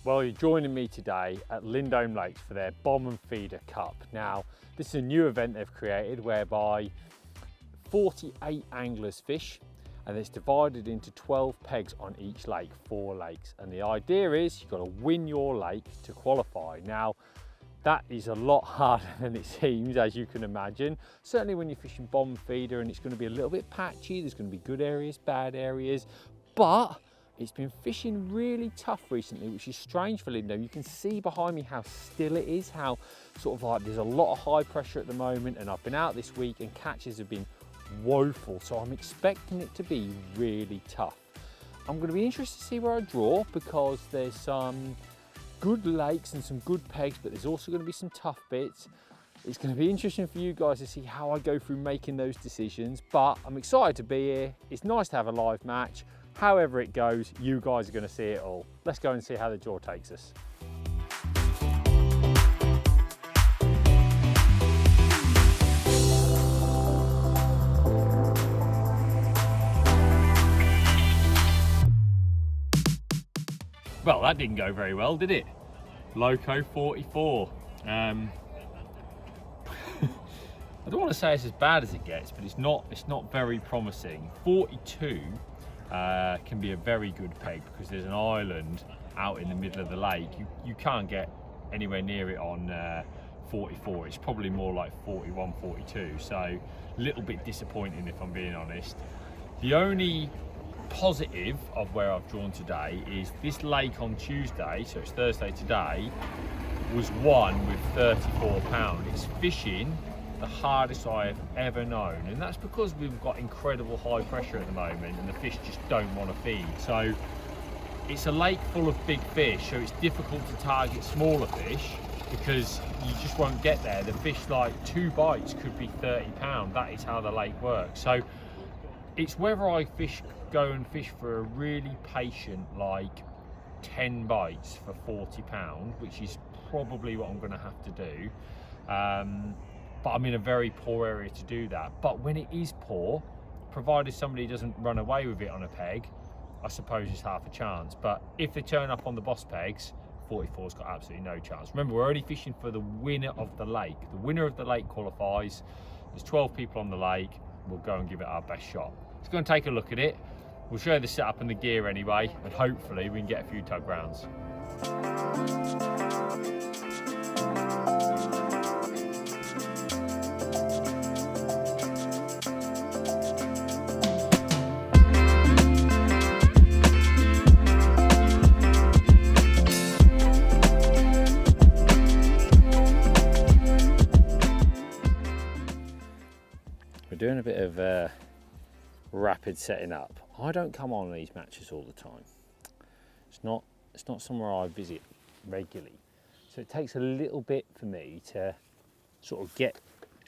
Well, you're joining me today at Lindholme Lakes for their Bomb and Feeder Cup. Now, this is a new event they've created whereby 48 anglers fish, and it's divided into 12 pegs on each lake, 4 lakes. And the idea is you've got to win your lake to qualify. Now, that is a lot harder than it seems, as you can imagine. Certainly when you're fishing bomb and feeder, and it's going to be a little bit patchy, there's going to be good areas, bad areas, but it's been fishing really tough recently, which is strange for Lindholme. You can see behind me how still it is, how sort of like there's a lot of high pressure at the moment, and I've been out this week and catches have been woeful, so I'm expecting it to be really tough. I'm going to be interested to see where I draw, because there's some good lakes and some good pegs, but there's also going to be some tough bits. It's going to be interesting for you guys to see how I go through making those decisions, but I'm excited to be here. It's nice to have a live match. However it goes, you guys are going to see it all. Let's go and see how the draw takes us. Well, that didn't go very well, did it? Loco 44. I don't want to say it's as bad as it gets, but it's not very promising. 42 can be a very good peg, because there's an island out in the middle of the lake. You can't get anywhere near it on 44. It's probably more like 41, 42. So a little bit disappointing, if I'm being honest. The only positive of where I've drawn today is this lake on Tuesday, so it's Thursday today, was won with 34 pounds. It's fishing the hardest I have ever known, and that's because we've got incredible high pressure at the moment and the fish just don't want to feed. So it's a lake full of big fish, so it's difficult to target smaller fish because you just won't get there. The fish, like 2 bites could be 30 pounds. That is how the lake works. So it's whether I go and fish for a really patient, like 10 bites for 40 pounds, which is probably what I'm going to have to do. But I'm in a very poor area to do that. But when it is poor, provided somebody doesn't run away with it on a peg, I suppose it's half a chance. But if they turn up on the boss pegs, 44's got absolutely no chance. Remember, we're only fishing for the winner of the lake. The winner of the lake qualifies. There's 12 people on the lake. We'll go and give it our best shot. Let's go and take a look at it. We'll show you the setup and the gear anyway, and hopefully we can get a few tug rounds. We're doing a bit of rapid setting up. I don't come on these matches all the time. It's not somewhere I visit regularly, so it takes a little bit for me to sort of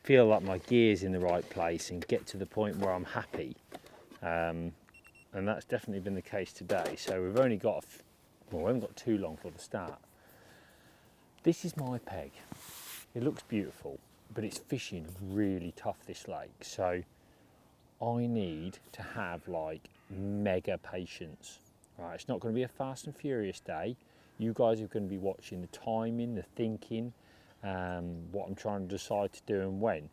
feel like my gear's in the right place and get to the point where I'm happy, and that's definitely been the case today. So we've only got we haven't got too long for the start. This is my peg. It looks beautiful, but it's fishing really tough this lake, so I need to have like mega patience. Right, it's not going to be a fast and furious day. You guys are going to be watching the timing, the thinking, what I'm trying to decide to do and when.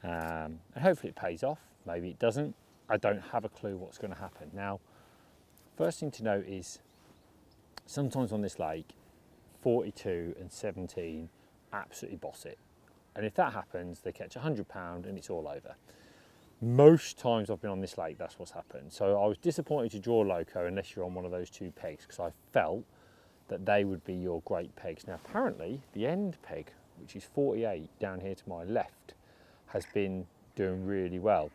And hopefully it pays off. Maybe it doesn't. I don't have a clue what's going to happen. Now, first thing to note is sometimes on this lake, 42 and 17 absolutely boss it. And if that happens, they catch 100 pounds and it's all over. Most times I've been on this lake, that's what's happened. So I was disappointed to draw Loco unless you're on one of those 2 pegs, because I felt that they would be your great pegs. Now apparently the end peg, which is 48 down here to my left, has been doing really well,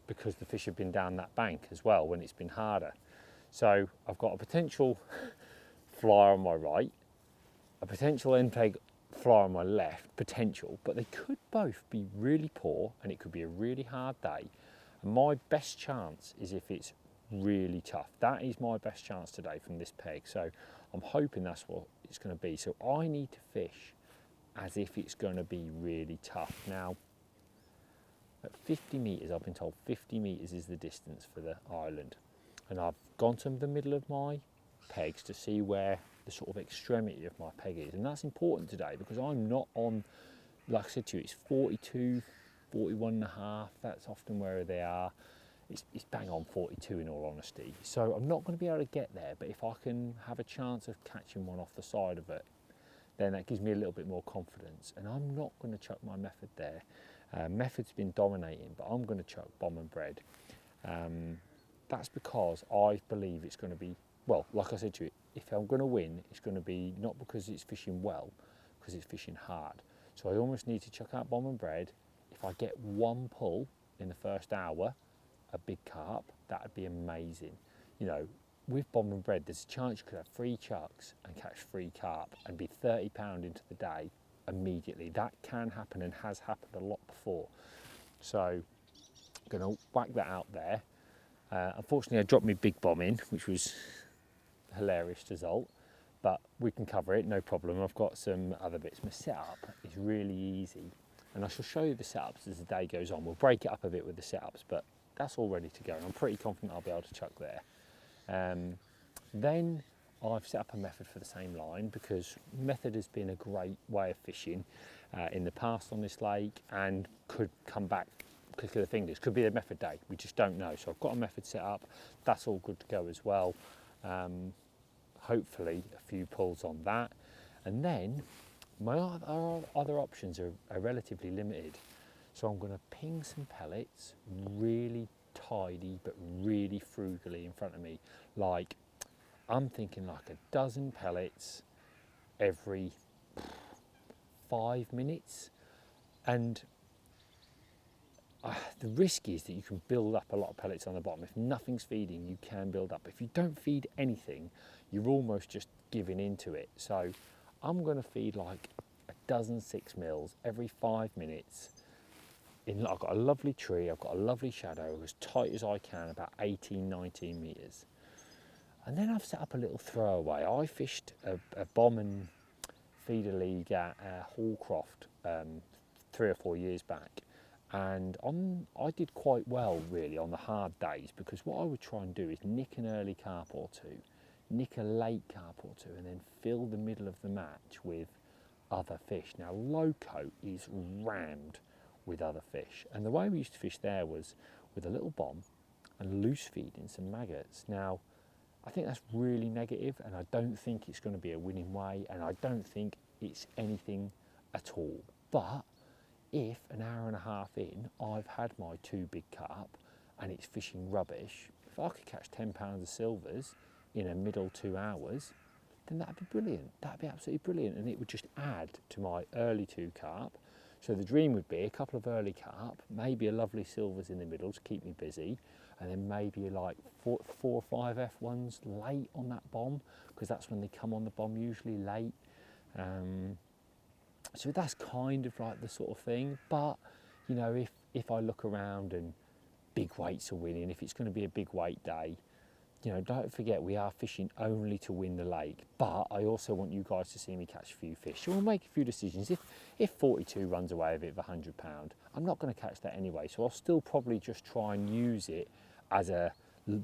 because the fish have been down that bank as well when it's been harder. So I've got a potential flyer on my right, a potential end peg flyer on my left, potential, but they could both be really poor and it could be a really hard day. And my best chance is if it's really tough. That is my best chance today from this peg, so I'm hoping that's what it's going to be. So I need to fish as if it's going to be really tough. Now at 50 metres, I've been told 50 metres is the distance for the island, and I've gone to the middle of my pegs to see where the sort of extremity of my peg is, and that's important today because I'm not on, like I said to you, it's 42, 41 and a half, that's often where they are. It's bang on 42 in all honesty, so I'm not going to be able to get there, but if I can have a chance of catching one off the side of it, then that gives me a little bit more confidence, and I'm not going to chuck my method there. Method's been dominating, but I'm going to chuck bomb and bread. That's because I believe it's going to be, well, like I said to you, if I'm going to win, it's going to be not because it's fishing well, because it's fishing hard. So I almost need to chuck out bomb and bread. If I get one pull in the first hour, a big carp, that would be amazing. You know, with bomb and bread, there's a chance you could have 3 chucks and catch 3 carp and be 30 pound into the day immediately. That can happen and has happened a lot before. So I'm going to whack that out there. Unfortunately, I dropped my big bomb in, which was a hilarious result, but we can cover it, no problem. I've got some other bits. My setup is really easy, and I shall show you the setups as the day goes on. We'll break it up a bit with the setups, but that's all ready to go, and I'm pretty confident I'll be able to chuck there. Then I've set up a method for the same line, because method has been a great way of fishing in the past on this lake, and could come back click of the fingers. Could be a method day, we just don't know. So I've got a method set up, that's all good to go as well. Hopefully a few pulls on that, and then my other options are relatively limited. So I'm going to ping some pellets really tidy but really frugally in front of me. Like, I'm thinking like a dozen pellets every 5 minutes, and the risk is that you can build up a lot of pellets on the bottom. If nothing's feeding, you can build up. If you don't feed anything, you're almost just giving into it. So I'm going to feed like a dozen 6 mils every 5 minutes. I've got a lovely tree, I've got a lovely shadow, as tight as I can, about 18, 19 metres. And then I've set up a little throwaway. I fished a bomb and feeder league at Hallcroft 3 or 4 years back. And I did quite well really on the hard days, because what I would try and do is nick an early carp or two, nick a late carp or two, and then fill the middle of the match with other fish. Now, loco is rammed with other fish, and the way we used to fish there was with a little bomb and loose feeding some maggots. Now, I think that's really negative, and I don't think it's going to be a winning way, and I don't think it's anything at all. But if an hour and a half in, I've had my 2 big carp and it's fishing rubbish, if I could catch 10 pounds of silvers in a middle 2 hours, then that'd be brilliant. That'd be absolutely brilliant, and it would just add to my early 2 carp. So the dream would be a couple of early carp, maybe a lovely silvers in the middle to keep me busy, and then maybe like 4 or 5 F1s late on that bomb, because that's when they come on the bomb, usually late. So that's kind of like the sort of thing. But you know, if I look around and big weights are winning, if it's going to be a big weight day, you know, don't forget we are fishing only to win the lake, but I also want you guys to see me catch a few fish. So we'll make a few decisions. If 42 runs away with it of £100, I'm not going to catch that anyway, so I'll still probably just try and use it as a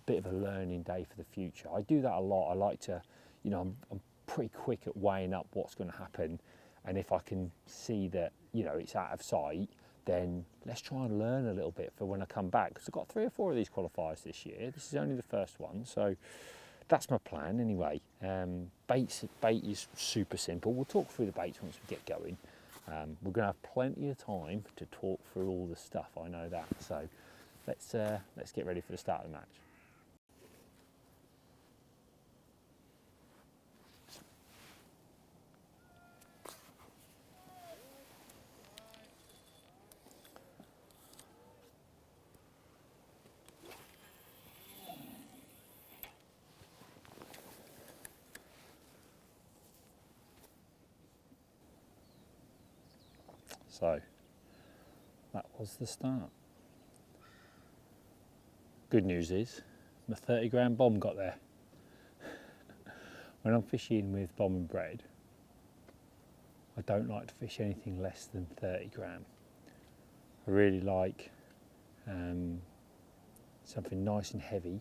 bit of a learning day for the future. I do that a lot. I like to, you know, I'm pretty quick at weighing up what's going to happen, and if I can see that, you know, it's out of sight, then let's try and learn a little bit for when I come back, because I've got 3 or 4 of these qualifiers this year. This is only the first one, so that's my plan anyway. Bait is super simple. We'll talk through the baits once we get going. We're going to have plenty of time to talk through all the stuff, I know that. So let's get ready for the start of the match. So that was the start. Good news is my 30 gram bomb got there. When I'm fishing with bomb and bread, I don't like to fish anything less than 30 gram. I really like something nice and heavy,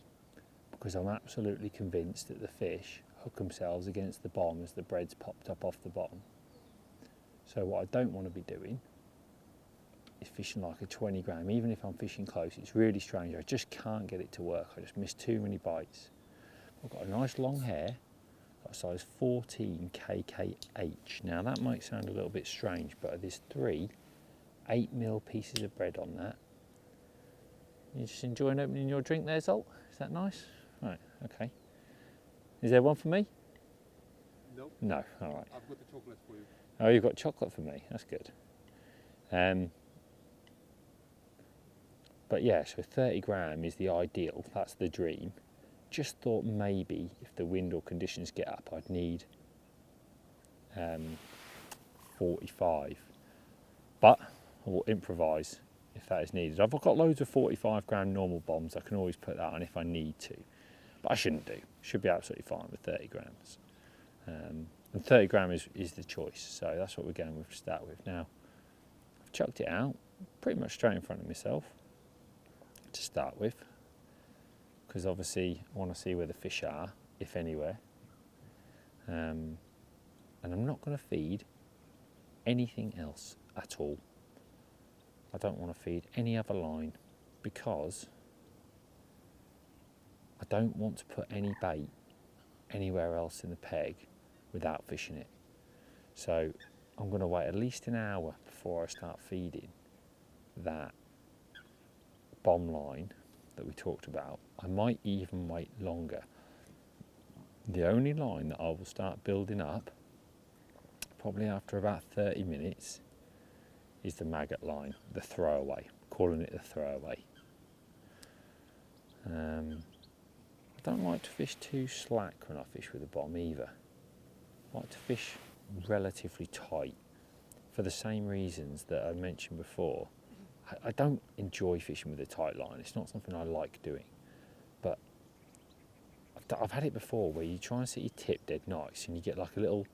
because I'm absolutely convinced that the fish hook themselves against the bottom as the bread's popped up off the bottom. So what I don't want to be doing is fishing like a 20 gram. Even if I'm fishing close, it's really strange. I just can't get it to work. I just miss too many bites. I've got a nice long hair, got a size 14 KKH. Now that might sound a little bit strange, but there's 3 8mm pieces of bread on that. You just enjoying opening your drink there, Zolt? Is that nice? Right, okay. Is there one for me? Nope. No, all right. I've got the chocolate for you. Oh, you've got chocolate for me. That's good. But yeah, so 30 gram is the ideal. That's the dream. Just thought maybe if the wind or conditions get up, I'd need 45. But I will improvise if that is needed. I've got loads of 45 gram normal bombs. I can always put that on if I need to. But I shouldn't do. Should be absolutely fine with 30 grams. And 30 gram is the choice. So that's what we're going with to start with. Now, I've chucked it out pretty much straight in front of myself to start with. Because obviously I want to see where the fish are, if anywhere. And I'm not going to feed anything else at all. I don't want to feed any other line because I don't want to put any bait anywhere else in the peg without fishing it. So I'm going to wait at least an hour before I start feeding that bomb line that we talked about. I might even wait longer. The only line that I will start building up, probably after about 30 minutes, is the maggot line, the throwaway, calling it the throwaway. I don't like to fish too slack when I fish with a bomb either. I like to fish relatively tight for the same reasons that I mentioned before. I don't enjoy fishing with a tight line. It's not something I like doing. But I've had it before where you try and set your tip dead nice and you get like a little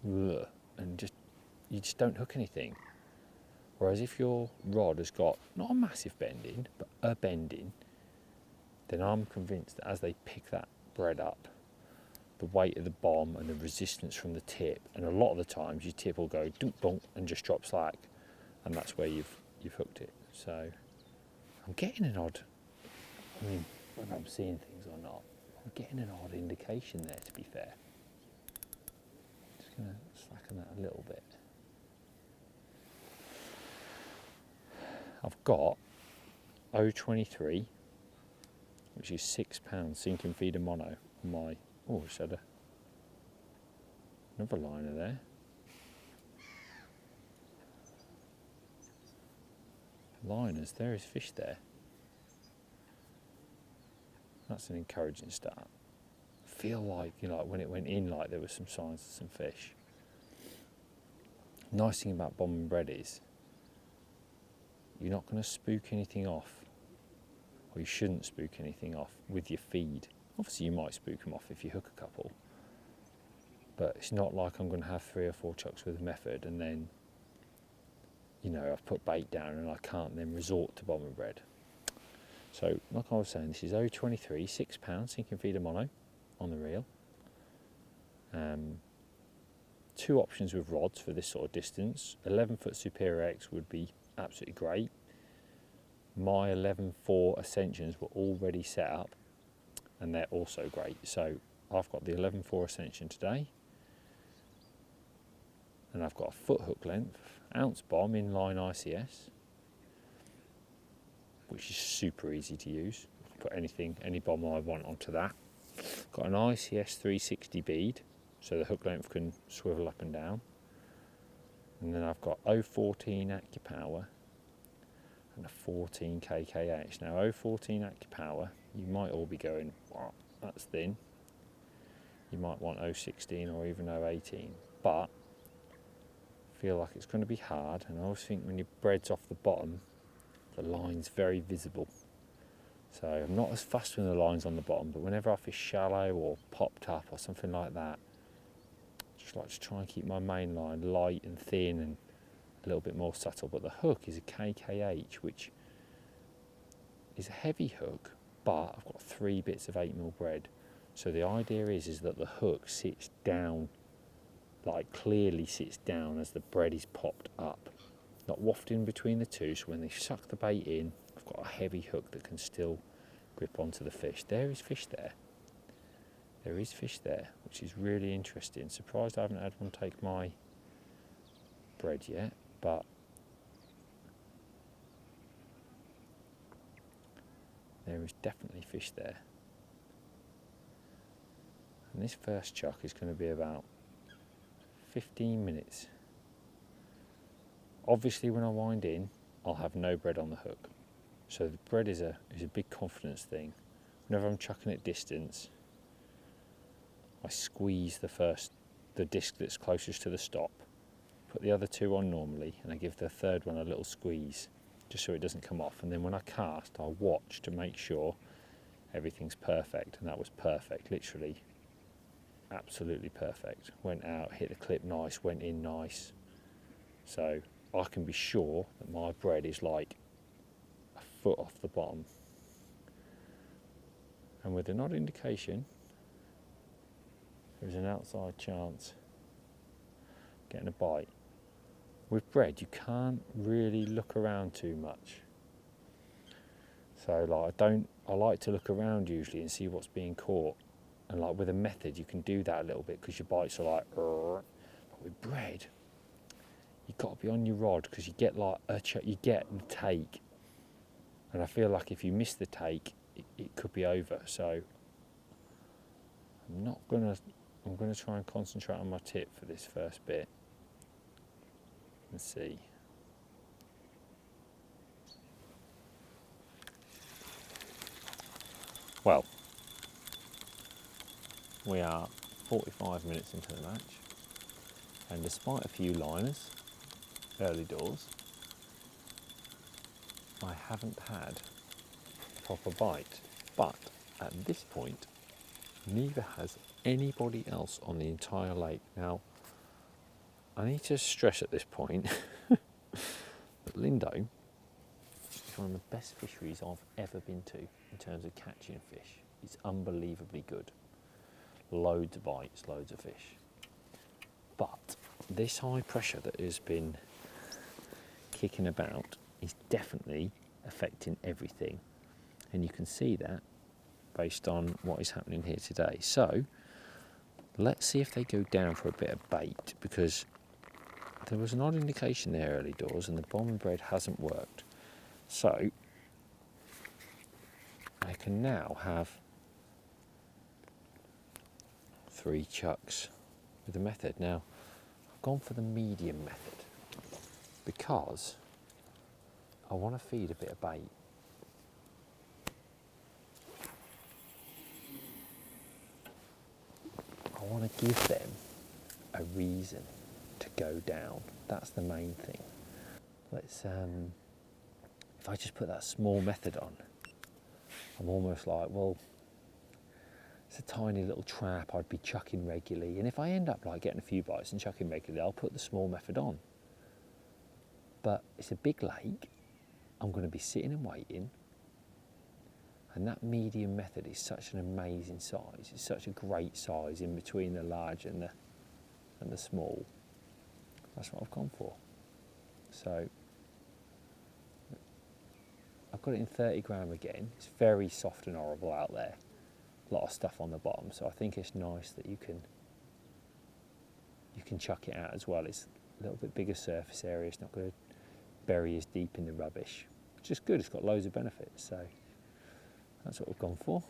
and you just don't hook anything. Whereas if your rod has got not a massive bending, but a bending, then I'm convinced that as they pick that bread up, the weight of the bomb and the resistance from the tip, and a lot of the times your tip will go dunk donk and just drop slack, and that's where you've hooked it. So I'm getting an odd, I mean, whether I'm seeing things or not, I'm getting an odd indication there, to be fair. Just going to slacken that a little bit. I've got 023, which is £6 sinking feeder mono on my, oh, just had another liner there. Liners, there is fish there. That's an encouraging start. I feel like, you know, like when it went in, like there was some signs of some fish. Nice thing about bomb and bread is you're not going to spook anything off, or you shouldn't spook anything off with your feed. Obviously you might spook them off if you hook a couple, but it's not like I'm going to have 3 or 4 chucks with a method and then, you know, I've put bait down and I can't then resort to bomb and bread. So like I was saying, this is 023, £6 sinking feeder mono on the reel. 2 options with rods for this sort of distance. 11-foot Superior X would be absolutely great. My 11.4 Ascensions were already set up and they're also great. So I've got the 11.4 Ascension today, and I've got a foot hook length ounce bomb inline ICS, which is super easy to use. Put any bomb I want onto that. Got an ICS 360 bead, so the hook length can swivel up and down. And then I've got 014 AccuPower and a 14 KKH. Now 014 AccuPower, you might all be going, what, that's thin. You might want 016 or even 018, but I feel like it's going to be hard, and I always think when your bread's off the bottom, the line's very visible. So I'm not as fussed when the line's on the bottom, but whenever I fish shallow or popped up or something like that, I just like to try and keep my main line light and thin and a little bit more subtle. But the hook is a KKH, which is a heavy hook, but I've got 3 bits of 8mm bread. So the idea is that the hook sits down, like clearly sits down as the bread is popped up, not wafting between the two, so when they suck the bait in, I've got a heavy hook that can still grip onto the fish. There is fish there. There is fish there, which is really interesting. Surprised I haven't had one take my bread yet, but there is definitely fish there. And this first chuck is going to be about 15 minutes. Obviously when I wind in, I'll have no bread on the hook. So the bread is a big confidence thing. Whenever I'm chucking at distance, I squeeze the disc that's closest to the stop, put the other two on normally, and I give the third one a little squeeze, just so it doesn't come off. And then when I cast, I watch to make sure everything's perfect, and that was perfect, literally, absolutely perfect. Went out, hit the clip nice, went in nice. So I can be sure that my bread is like a foot off the bottom. And with an odd indication, there's an outside chance of getting a bite. With bread, you can't really look around too much. So like I like to look around usually and see what's being caught. And like with a method, you can do that a little bit because your bites are like, but with bread, you've got to be on your rod because you get like you get the take. And I feel like if you miss the take, it could be over. So I'm gonna try and concentrate on my tip for this first bit and see. Well, we are 45 minutes into the match, and despite a few liners early doors, I haven't had a proper bite. But at this point, neither has anybody else on the entire lake. Now, I need to stress at this point that Lindholme is one of the best fisheries I've ever been to in terms of catching fish. It's unbelievably good. Loads of bites, loads of fish. But this high pressure that has been kicking about is definitely affecting everything. And you can see that based on what is happening here today. So let's see if they go down for a bit of bait, because there was an odd indication there early doors and the bomb and bread hasn't worked. So I can now have 3 chucks with the method. Now I've gone for the medium method because I want to feed a bit of bait. I want to give them a reason to go down. That's the main thing. Let's if I just put that small method on, I'm almost like, well, it's a tiny little trap I'd be chucking regularly, and if I end up like getting a few bites and chucking regularly, I'll put the small method on. But it's a big lake, I'm going to be sitting and waiting, and that medium method is such an amazing size. It's such a great size in between the large and the small. That's what I've gone for. So I've got it in 30 gram again. It's very soft and horrible out there. A lot of stuff on the bottom, so I think it's nice that you can chuck it out as well. It's a little bit bigger surface area. It's not going to bury as deep in the rubbish, which is good. It's got loads of benefits. So that's what we've gone for.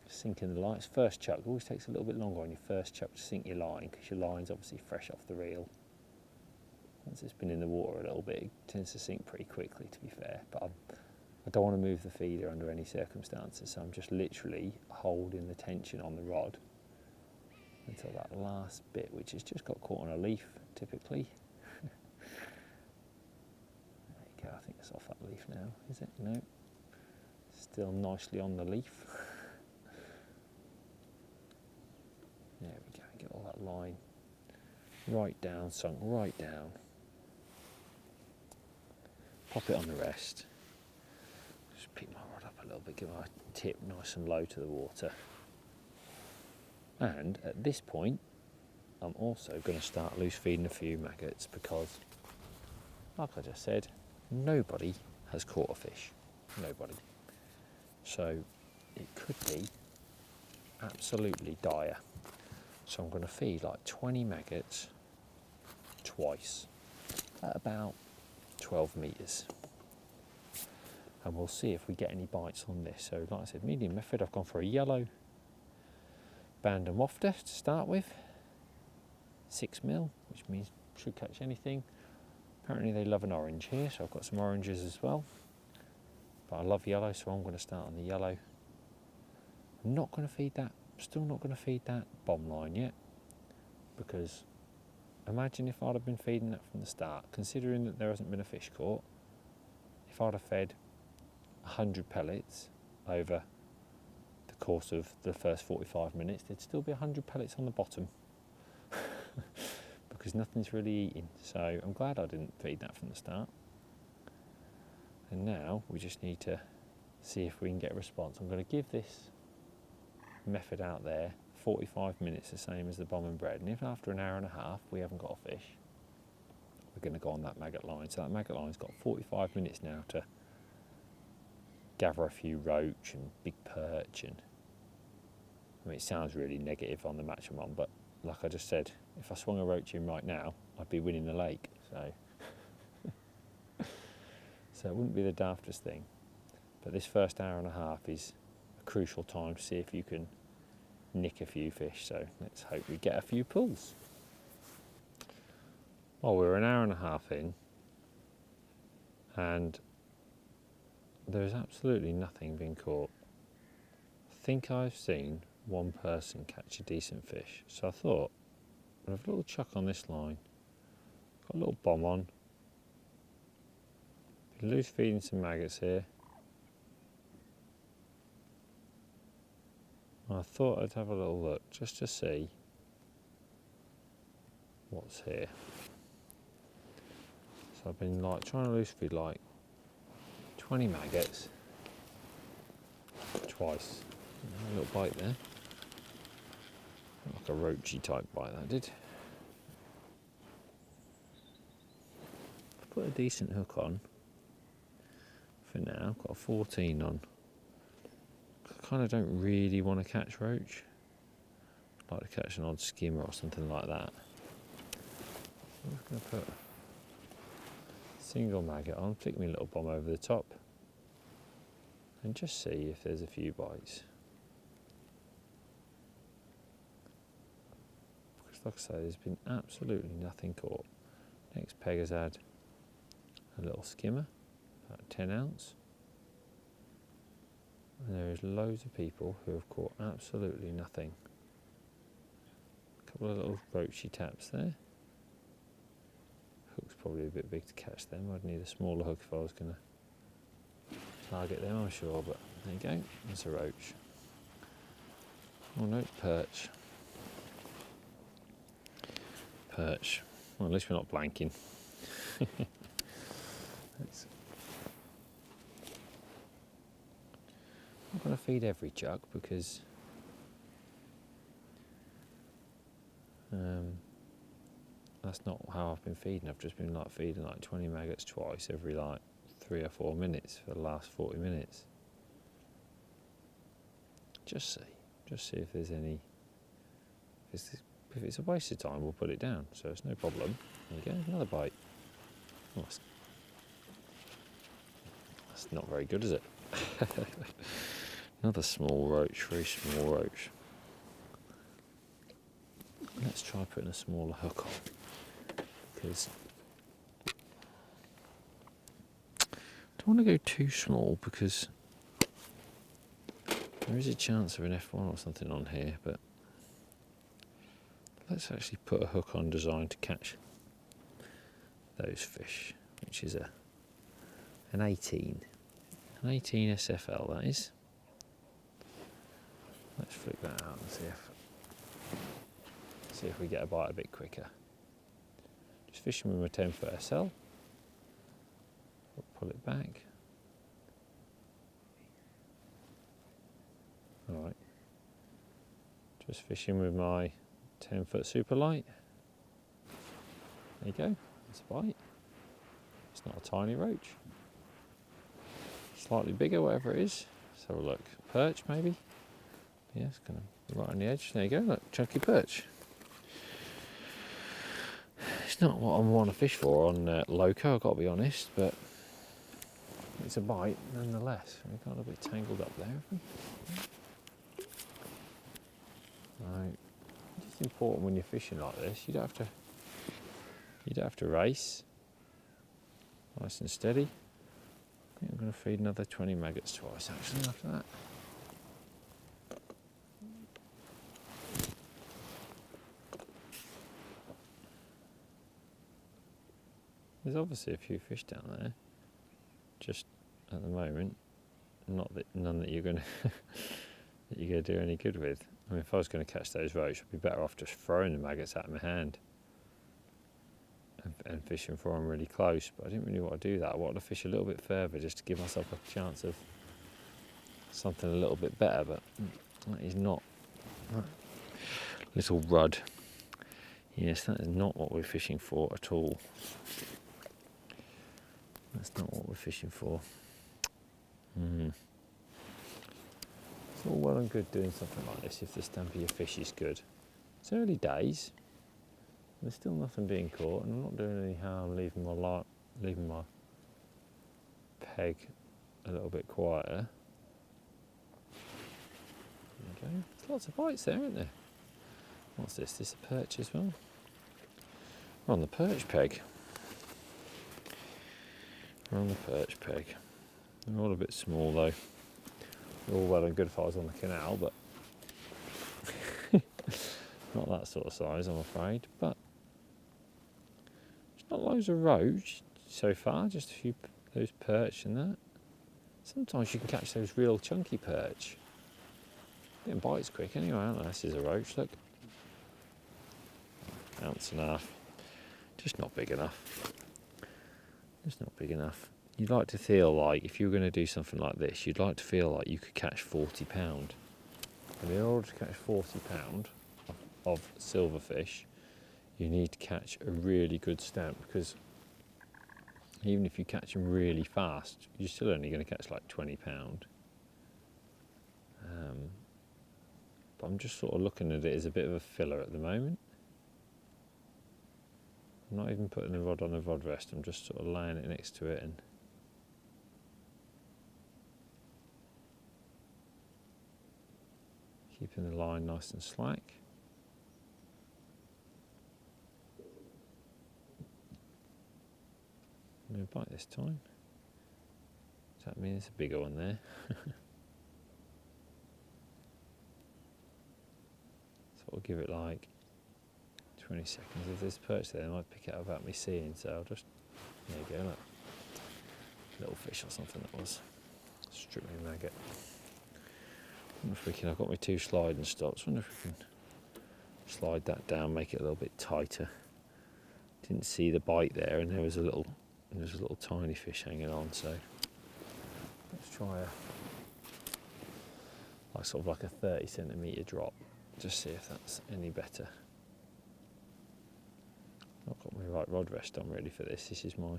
Sinking the lines. First chuck always takes a little bit longer on your first chuck to sink your line, because your line's obviously fresh off the reel. Once it's been in the water a little bit, it tends to sink pretty quickly, to be fair. But I don't want to move the feeder under any circumstances, so I'm just literally holding the tension on the rod until that last bit, which has just got caught on a leaf, typically. There you go, I think it's off that leaf now, is it? No. Still nicely on the leaf. There we go, get all that line right down, sunk right down. Pop it on the rest. Just pick my rod up a little bit, give my tip nice and low to the water. And at this point, I'm also going to start loose feeding a few maggots because, like I just said, nobody has caught a fish. Nobody. So it could be absolutely dire. So I'm going to feed like 20 maggots twice at about 12 metres. And we'll see if we get any bites on this. So like I said, medium method, I've gone for a yellow band and wafter to start with. 6mm, which means should catch anything. Apparently they love an orange here, so I've got some oranges as well. But I love yellow, so I'm going to start on the yellow. I'm not going to feed that, still not going to feed that bomb line yet, because imagine if I'd have been feeding that from the start, considering that there hasn't been a fish caught. If I'd have fed 100 pellets over the course of the first 45 minutes, there'd still be 100 pellets on the bottom because nothing's really eating. So I'm glad I didn't feed that from the start. And now we just need to see if we can get a response. I'm going to give this method out there 45 minutes, the same as the bomb and bread, and if after an hour and a half we haven't got a fish, we're going to go on that maggot line. So that maggot line's got 45 minutes now to gather a few roach and big perch, and I mean it sounds really negative on the match I'm on, but like I just said, if I swung a roach in right now I'd be winning the lake, so so it wouldn't be the daftest thing. But this first hour and a half is a crucial time to see if you can nick a few fish, so let's hope we get a few pulls. Well, we're an hour and a half in and there's absolutely nothing being caught. I think I've seen one person catch a decent fish, so I thought I'd have a little chuck on this line. Got a little bomb on, been loose feeding some maggots here. I thought I'd have a little look just to see what's here. So I've been like trying to loose feed like 20 maggots twice. A little bite there, like a roachy type bite that did. I've put a decent hook on for now. I've got a 14 on. I kind of don't really want to catch roach. I'd like to catch an odd skimmer or something like that. I'm just going to put a single maggot on, flick my little bomb over the top, and just see if there's a few bites. Because like I say, there's been absolutely nothing caught. Next peg has had a little skimmer, about 10 ounce. And there is loads of people who have caught absolutely nothing. A couple of little roachy taps there. Hook's probably a bit big to catch them. I'd need a smaller hook if I was going to target them, I'm sure, but there you go, there's a roach. Oh no, perch. Perch. Well, at least we're not blanking. I'm going to feed every chuck because that's not how I've been feeding. I've just been like feeding like 20 maggots twice every like 3 or 4 minutes for the last 40 minutes. Just see if there's any. If it's a waste of time, we'll put it down, so it's no problem. There you go, another bite. Oh, that's not very good, is it? Another small roach, very small roach. Let's try putting a smaller hook on, because I don't want to go too small, because there is a chance of an F1 or something on here, but let's actually put a hook on designed to catch those fish, which is an 18 SFL, that is. Let's flick that out and see if we get a bite a bit quicker. Just fishing with my 10-foot SL. We'll pull it back. Alright. Just fishing with my 10-foot super light. There you go, that's a bite. It's not a tiny roach. Slightly bigger, whatever it is. Let's have a look. Perch, maybe? Yeah, it's going to be right on the edge. There you go, look, chunky perch. It's not what I want to fish for on Loco, I've got to be honest, but it's a bite nonetheless. We've got a bit tangled up there, haven't we? Right. It's important when you're fishing like this, you don't have to race. Nice and steady. I think I'm going to feed another 20 maggots twice actually after that. There's obviously a few fish down there, just at the moment, none that you're going to that you're going to do any good with. I mean, if I was going to catch those roach, I'd be better off just throwing the maggots out of my hand and fishing for them really close. But I didn't really want to do that. I wanted to fish a little bit further just to give myself a chance of something a little bit better. But that is not little rudd. Yes, that is not what we're fishing for at all. That's not what we're fishing for. It's all well and good doing something like this if the stamp of your fish is good. It's early days. There's still nothing being caught, and I'm not doing any harm leaving my peg a little bit quieter. There you go. There's lots of bites there, isn't there? What's this? This is a perch as well. We're on the perch peg. We're on the perch peg. They're all a bit small though. They're all well and good if I was on the canal, but not that sort of size, I'm afraid. But there's not loads of roach so far, just a few those perch and that. Sometimes you can catch those real chunky perch. Getting bites quick anyway, aren't they? This is a roach, look. Ounce and a half. Just not big enough. Just not big enough. You'd like to feel like, if you were going to do something like this, you'd like to feel like you could catch 40 pound. And in order to catch 40 pound of silverfish, you need to catch a really good stamp, because even if you catch them really fast, you're still only going to catch like 20 pound. But I'm just sort of looking at it as a bit of a filler at the moment. I'm not even putting the rod on the rod rest, I'm just sort of laying it next to it and keeping the line nice and slack. No bite this time. Does that mean it's a bigger one there? So I'll give it like 20 seconds. If there's perch there, I might pick it up without me seeing, so I'll just, there you go, look. Little fish or something that was. Strip me maggot. Wonder if we can, I've got my 2 sliding stops, wonder if we can slide that down, make it a little bit tighter. Didn't see the bite there, and there was a little tiny fish hanging on, so let's try sort of like a 30 centimetre drop, just see if that's any better. I've got my right rod rest on ready for this. This is my,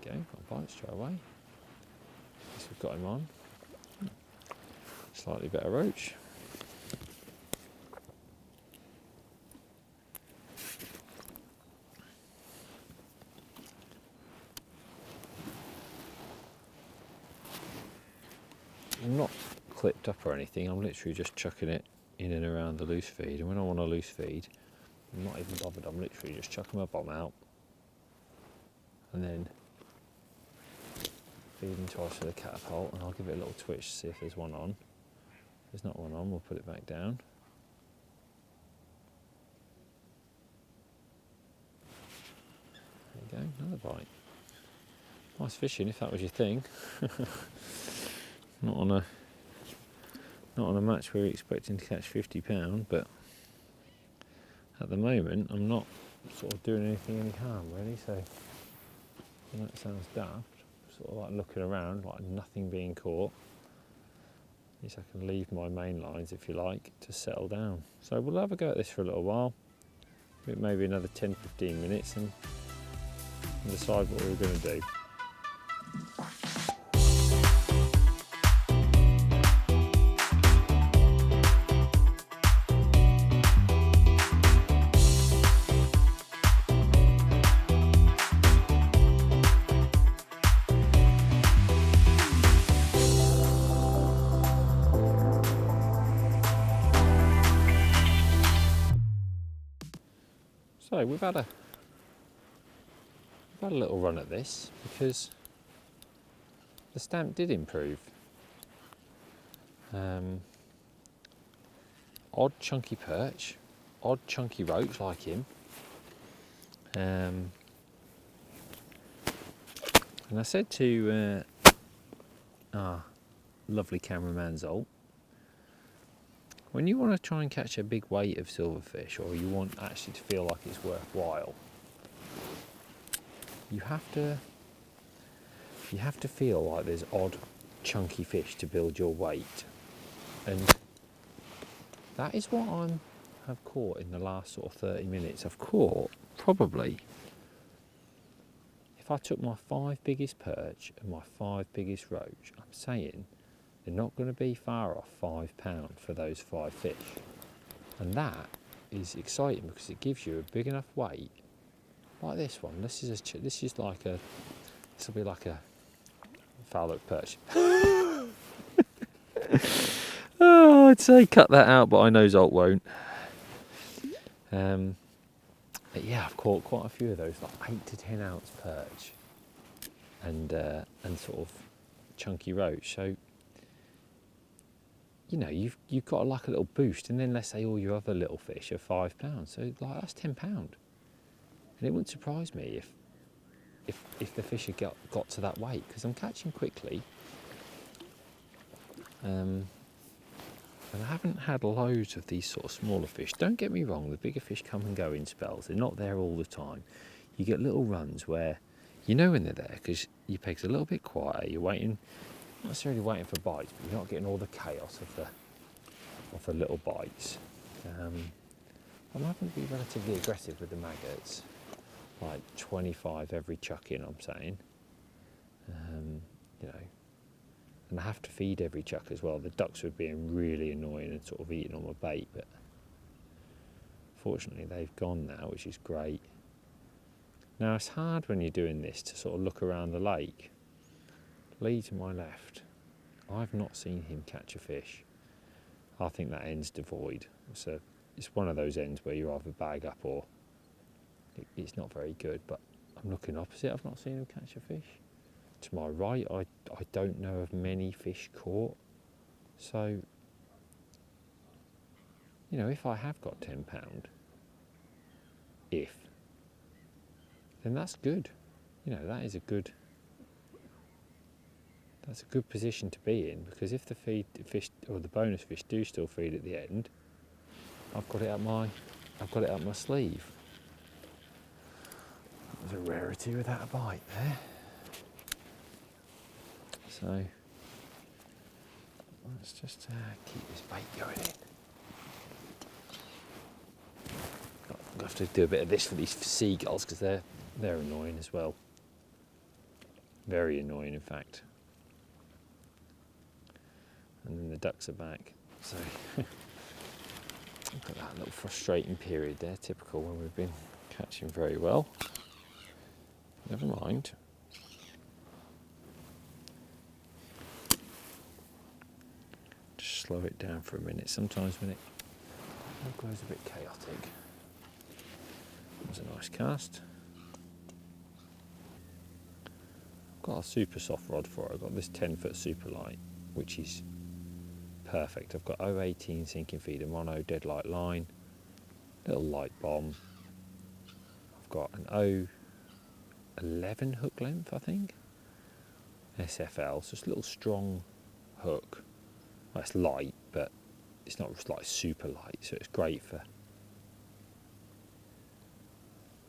there you go, got a bite straight away. Guess we've got him on. Slightly better roach. I'm not clipped up or anything, I'm literally just chucking it in and around the loose feed, and when I want a loose feed, I'm not even bothered, I'm literally just chucking my bomb out and then feeding twice with a catapult, and I'll give it a little twitch to see if there's one on. If there's not one on, we'll put it back down. There you go, another bite. Nice fishing if that was your thing. Not on a match where you're expecting to catch 50 pound, but at the moment I'm not sort of doing anything any harm really, so I know it sounds daft, sort of like looking around like nothing being caught. At least I can leave my main lines, if you like, to settle down. So we'll have a go at this for a little while, maybe another 10-15 minutes, and decide what we're going to do. So we've had a little run at this because the stamp did improve. Odd chunky perch, odd chunky roach like him. And I said to our lovely cameraman Zolt, when you want to try and catch a big weight of silverfish, or you want actually to feel like it's worthwhile, you have to feel like there's odd chunky fish to build your weight. And that is what I have caught in the last sort of 30 minutes. I've caught probably, if I took my 5 biggest perch and my 5 biggest roach, I'm saying they're not going to be far off £5 for those 5 fish. And that is exciting because it gives you a big enough weight, like this one. This will be like a foul up perch. Oh, I'd say cut that out, but I know Zolt won't. But yeah, I've caught quite a few of those, like 8 to 10 ounce perch, and sort of chunky roach. So you know, you've got like a little boost, and then let's say all your other little fish are £5, so like that's £10. And it wouldn't surprise me if the fish had got to that weight, because I'm catching quickly. And I haven't had loads of these sort of smaller fish. Don't get me wrong, the bigger fish come and go in spells. They're not there all the time. You get little runs where you know when they're there because your peg's a little bit quieter. You're waiting, not necessarily waiting for bites, but you're not getting all the chaos of the little bites. I'm having to be relatively aggressive with the maggots, like 25 every chuck in, I'm saying. You know, and I have to feed every chuck as well. The ducks were being really annoying and sort of eating on my bait, but fortunately they've gone now, which is great. Now it's hard when you're doing this to sort of look around the lake. Lee to my left, I've not seen him catch a fish. I think that end's devoid. So it's one of those ends where you either bag up or it's not very good, but I'm looking opposite. I've not seen him catch a fish. To my right, I don't know of many fish caught. So, you know, if I have got £10, then that's good. You know, that's a good position to be in, because if the fish or the bonus fish do still feed at the end, I've got it up my sleeve. That was a rarity without a bite there. So let's just keep this bait going in. I'm going to have to do a bit of this for these seagulls because they're annoying as well. Very annoying, in fact. And then the ducks are back. So look at that little frustrating period there, typical when we've been catching very well. Never mind. Just slow it down for a minute. Sometimes when it all goes a bit chaotic. That was a nice cast. I've got a super soft rod for it. I've got this 10-foot super light, which is perfect. I've got 018 sinking feeder mono dead light line, little light bomb. I've got an 011 hook length, I think. SFL, so it's a little strong hook. Well, it's light, but it's not like super light, so it's great for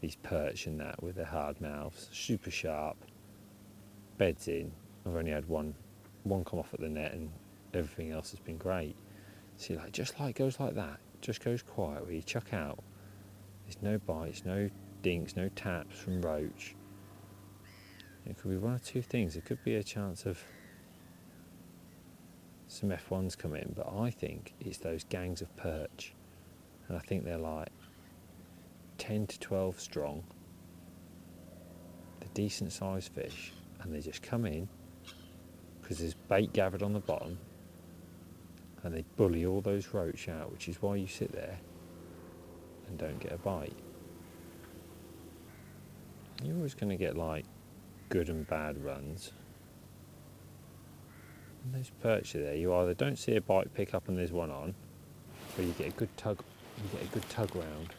these perch and that with their hard mouths. Super sharp, beds in. I've only had one come off at the net, and everything else has been great. See, like just like goes like that, just goes quiet where you chuck out. There's no bites, no dinks, no taps from roach. It could be one of two things. There could be a chance of some F1s come in, but I think it's those gangs of perch, and I think they're like 10 to 12 strong. They're decent sized fish, and they just come in because there's bait gathered on the bottom, and they bully all those roach out, which is why you sit there and don't get a bite. You're always going to get like good and bad runs. And those perch are there, you either don't see a bite pick up and there's one on, or you get a good tug. You get a good tug round.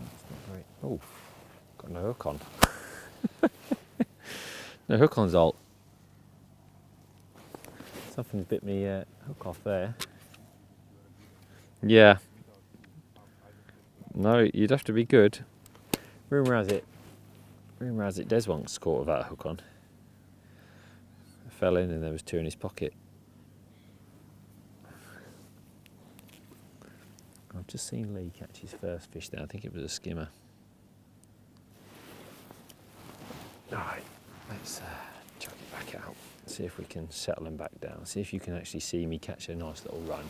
That's not very. Oh, got no hook on. No hook on, Zolt. Something's bit me hook off there. Yeah. No, you'd have to be good. Rumour has it, Des once caught without a hook on. I fell in and there was two in his pocket. I've just seen Lee catch his first fish there. I think it was a skimmer. Alright, let's chuck it back out. See if we can settle him back down. See if you can actually see me catch a nice little run.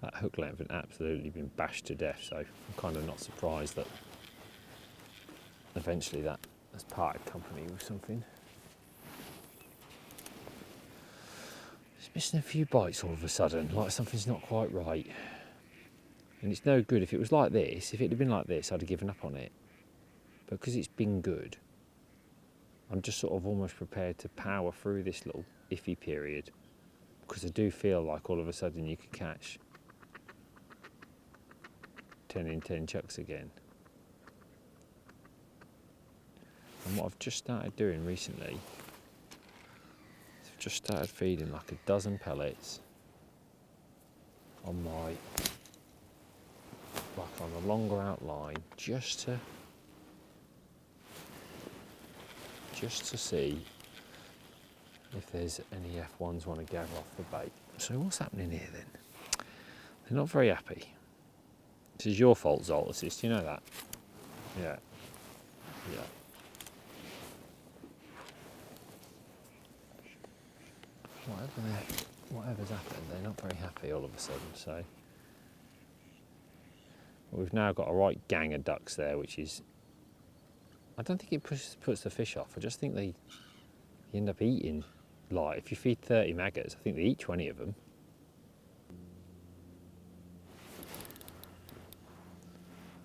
That hook length had absolutely been bashed to death, so I'm kind of not surprised that eventually that has parted company with something. It's missing a few bites all of a sudden, like something's not quite right. And it's no good if it was like this. If it had been like this, I'd have given up on it. But because it's been good, I'm just sort of almost prepared to power through this little iffy period, because I do feel like all of a sudden you could catch 10 in 10 chucks again. And what I've just started doing recently is I've just started feeding like a dozen pellets on my, like on a longer outline, just to see if there's any F1s want to gather off the bait. So what's happening here then? They're not very happy. This is your fault, Zoltus, do you know that? Yeah. Yeah. Whatever's happened, they're not very happy all of a sudden, so. We've now got a right gang of ducks there, which is, I don't think it puts the fish off. I just think they end up eating, like, if you feed 30 maggots, I think they eat 20 of them.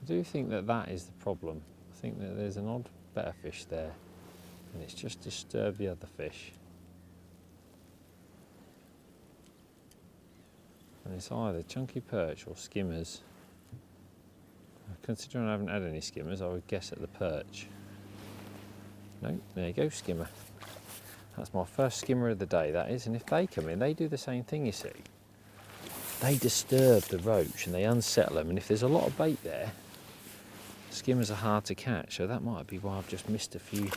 I do think that is the problem. I think that there's an odd better fish there, and it's just disturbed the other fish. And it's either chunky perch or skimmers. Considering I haven't had any skimmers, I would guess at the perch. No, there you go, skimmer. That's my first skimmer of the day, that is. And if they come in, they do the same thing, you see. They disturb the roach and they unsettle them, and if there's a lot of bait there, skimmers are hard to catch, so that might be why I've just missed a few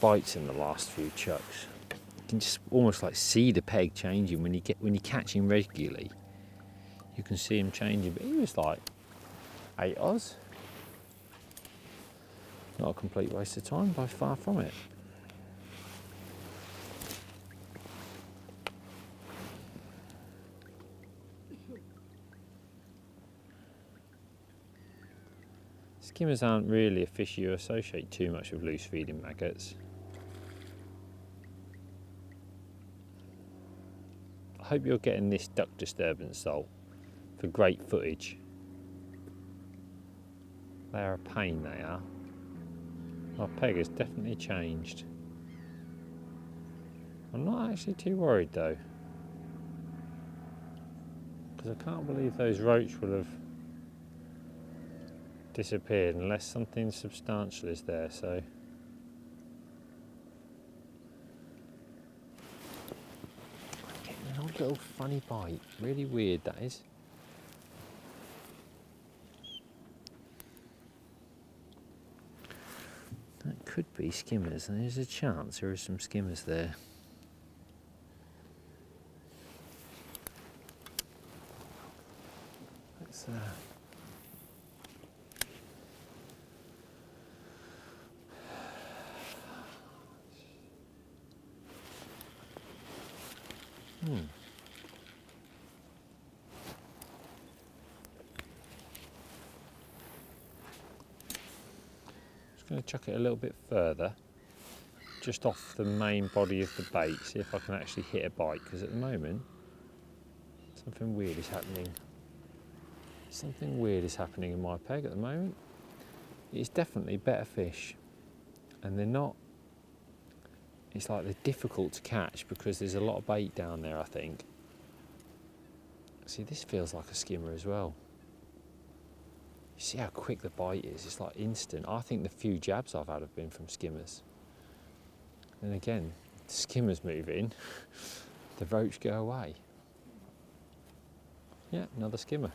bites in the last few chucks. You can just almost like see the peg changing when you catch him regularly. You can see him changing, but he was like 8 Oz. Not a complete waste of time, by far from it. Skimmers aren't really a fish you associate too much with loose feeding maggots. I hope you're getting this duck disturbance, Sol, for great footage. They are a pain, they are. Our peg has definitely changed. I'm not actually too worried though, because I can't believe those roach will have disappeared unless something substantial is there, so. I'm getting an odd little funny bite, really weird that is. That could be skimmers, and there's a chance there are some skimmers there. Let's Just going to chuck it a little bit further, just off the main body of the bait, see if I can actually hit a bite, because at the moment something weird is happening. Something weird is happening in my peg at the moment. It's definitely better fish, and they're not, it's like they're difficult to catch because there's a lot of bait down there, I think. See, this feels like a skimmer as well. You see how quick the bite is, it's like instant. I think the few jabs I've had have been from skimmers. And again, the skimmers move in, the roach go away. Yeah, another skimmer.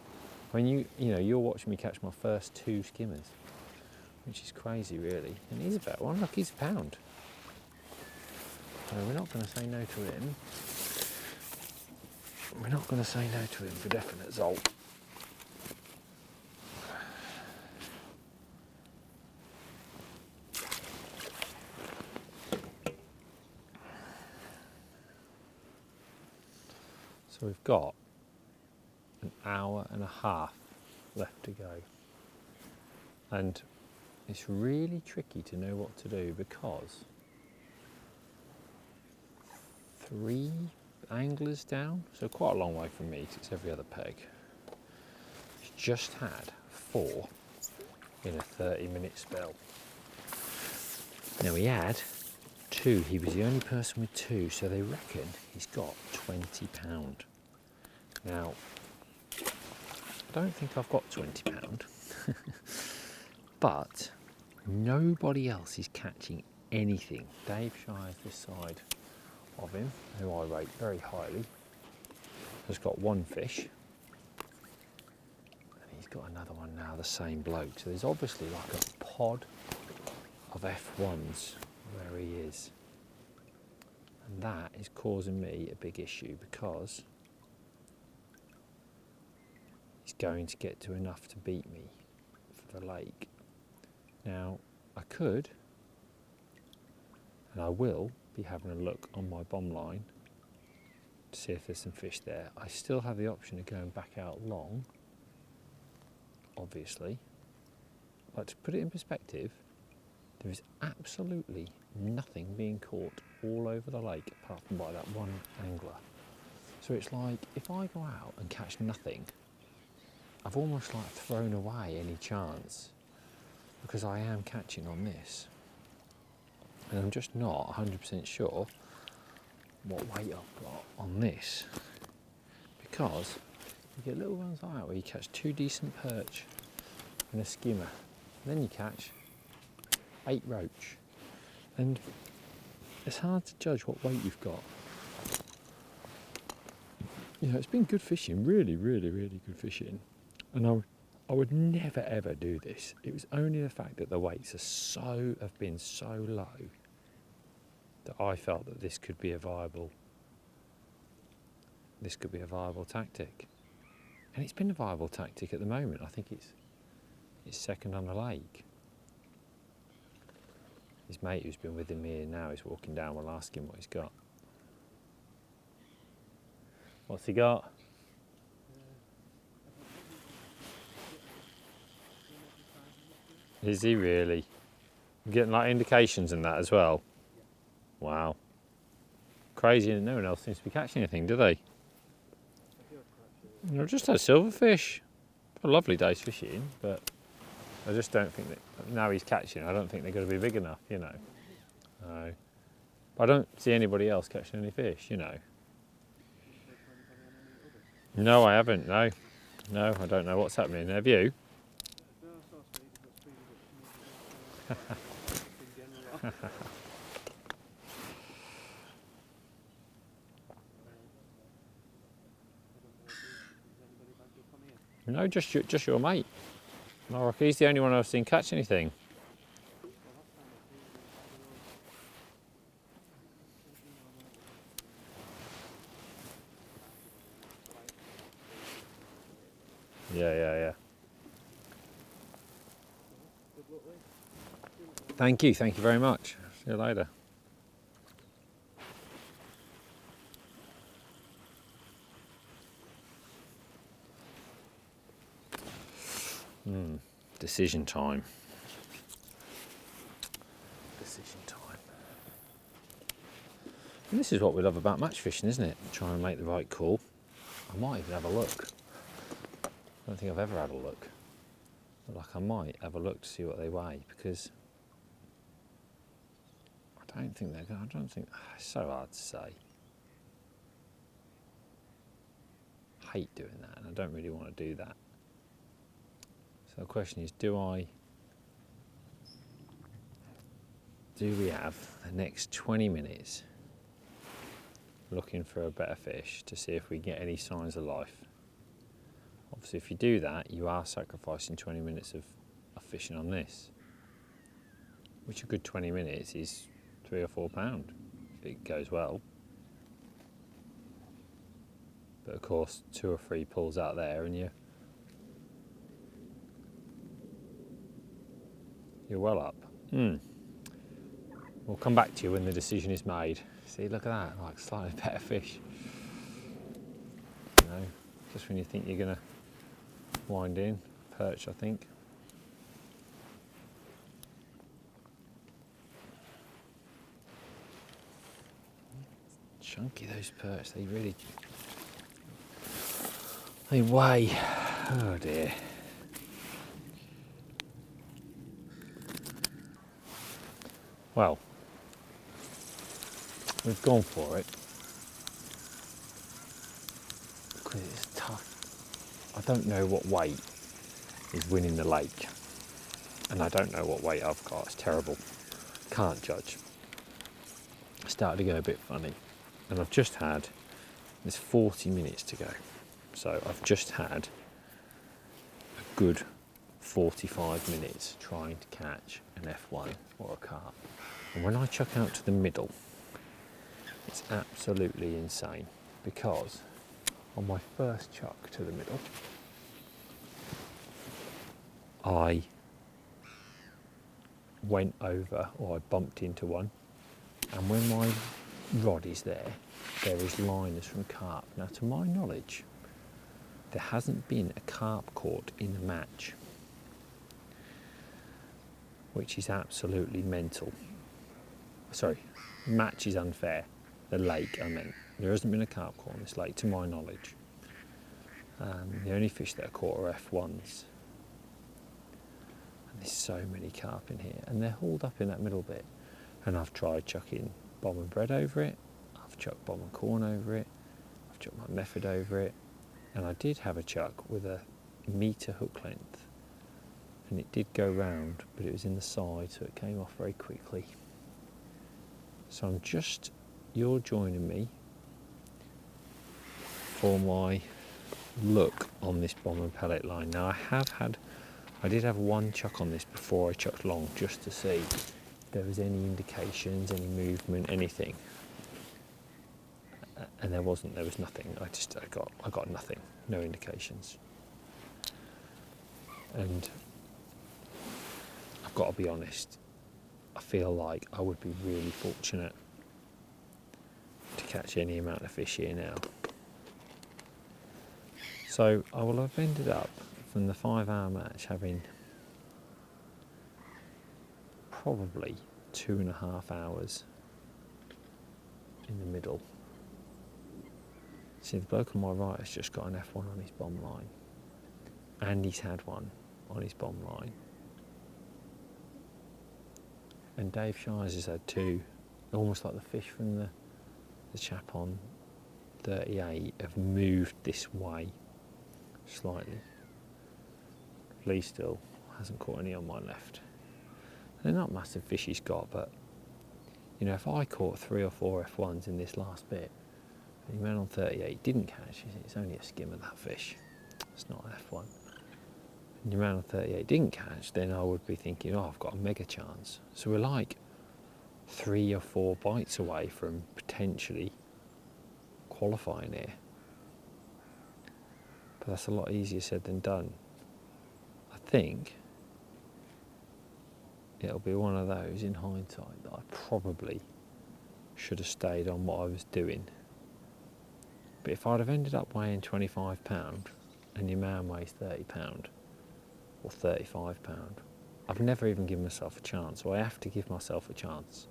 When you know, you're watching me catch my first 2 skimmers, which is crazy really. And he's about one, look, he's a pound. So we're not going to say no to him. We're not going to say no to him for definite, Zolt. So we've got an hour and a half left to go. And it's really tricky to know what to do because 3 anglers down, so quite a long way from me because it's every other peg. He's just had 4 in a 30-minute spell. Now he had 2, he was the only person with 2, so they reckon he's got £20. Now, I don't think I've got £20, but nobody else is catching anything. Dave Shire's this side of him, who I rate very highly, has got 1 fish, and he's got another one now, the same bloke. So there's obviously like a pod of F1s where he is, and that is causing me a big issue because he's going to get to enough to beat me for the lake. Now I could, and I will, be having a look on my bomb line to see if there's some fish there. I still have the option of going back out long, obviously, but to put it in perspective, there is absolutely nothing being caught all over the lake apart from by that one angler. So it's like, if I go out and catch nothing, I've almost like thrown away any chance because I am catching on this. And I'm just not 100% sure what weight I've got on this, because you get little runs like that where you catch 2 decent perch and a skimmer, and then you catch 8 roach, and it's hard to judge what weight you've got. You know, it's been good fishing, really, really, really good fishing, and I would never ever do this. It was only the fact that the weights have been so low that I felt that this could be a viable tactic. And it's been a viable tactic at the moment. I think it's second on the lake. His mate who's been with him here now is walking down. We'll ask him what he's got. What's he got? Is he really? I'm getting like indications in that as well. Wow. Crazy, and no one else seems to be catching anything, do they? I've just had silverfish. A lovely day's fishing, but I just don't think that now he's catching, I don't think they're going to be big enough, you know. But I don't see anybody else catching any fish, you know. No, I haven't, no. No, I don't know what's happening. Have you? No, just your mate. Mark, he's the only one I've seen catch anything. Yeah. Thank you very much. See you later. Decision time. And this is what we love about match fishing, isn't it? Trying to make the right call. I might even have a look. I don't think I've ever had a look. But like I might have a look to see what they weigh, because I don't think it's so hard to say. I hate doing that, and I don't really want to do that. So the question is, do we have the next 20 minutes looking for a better fish to see if we get any signs of life? Obviously, if you do that, you are sacrificing 20 minutes of fishing on this, which a good 20 minutes is £3 or £4 if it goes well. But of course, 2 or 3 pulls out there and you're well up. We'll come back to you when the decision is made. See, look at that, like slightly better fish. You know, just when you think you're going to wind in, perch, I think. Chunky, those perch, they weigh. Oh dear. Well, we've gone for it because it's tough. I don't know what weight is winning the lake, and I don't know what weight I've got. It's terrible. Can't judge. Started to go a bit funny, and I've just had, there's 40 minutes to go, so I've just had a good 45 minutes trying to catch an F1 or a carp. And when I chuck out to the middle, it's absolutely insane, because on my first chuck to the middle, I went over, or I bumped into one, and when my rod is there is liners from carp. Now, to my knowledge, there hasn't been a carp caught in the match, which is absolutely mental. Sorry, match is unfair. The lake, I meant. There hasn't been a carp caught on this lake, to my knowledge. The only fish that are caught are F1s. And there's so many carp in here, and they're hauled up in that middle bit. And I've tried chucking bomb and bread over it. I've chucked bomb and corn over it. I've chucked my method over it. And I did have a chuck with a metre hook length. And it did go round, but it was in the side, so it came off very quickly. So you're joining me for my look on this bomb and pellet line. Now I did have one chuck on this before I chucked long, just to see if there was any indications, any movement, anything. And there was nothing. I got nothing, no indications. And I've got to be honest, I feel like I would be really fortunate to catch any amount of fish here now. So I will have ended up from the 5-hour match having probably 2.5 hours in the middle. See, the bloke on my right has just got an F1 on his bomb line, and he's had one on his bomb line. And Dave Shires has had 2, almost like the fish from the chap on 38 have moved this way slightly. Lee still hasn't caught any on my left. They're not massive fish he's got, but you know, if I caught 3 or 4 F1s in this last bit, and the man on 38 didn't catch, it's only a skim of that fish. It's not an F1. And the man on 38 didn't catch, then I would be thinking, oh, I've got a mega chance. So we're like 3 or 4 bites away from potentially qualifying here. But that's a lot easier said than done. I think it'll be one of those in hindsight that I probably should have stayed on what I was doing. But if I'd have ended up weighing £25 and your man weighs £30 or £35, I've never even given myself a chance. So I have to give myself a chance.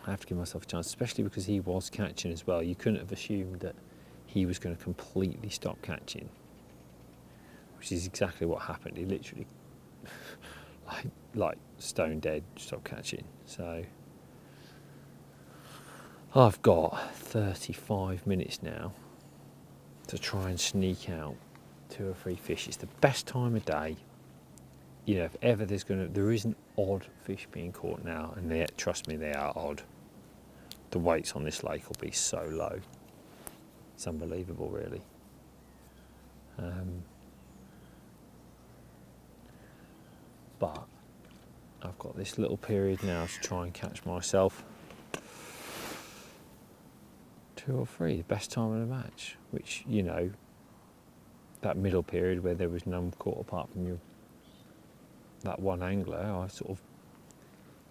I have to give myself a chance, especially because he was catching as well. You couldn't have assumed that he was going to completely stop catching, which is exactly what happened. He literally, like stone dead, stopped catching. So I've got 35 minutes now to try and sneak out 2 or 3 fish. It's the best time of day. You know, if ever there is an odd fish being caught now, and trust me, they are odd. The weights on this lake will be so low. It's unbelievable, really. But I've got this little period now to try and catch myself 2 or 3, the best time of the match, which, you know, that middle period where there was none caught apart from that one angler, I sort of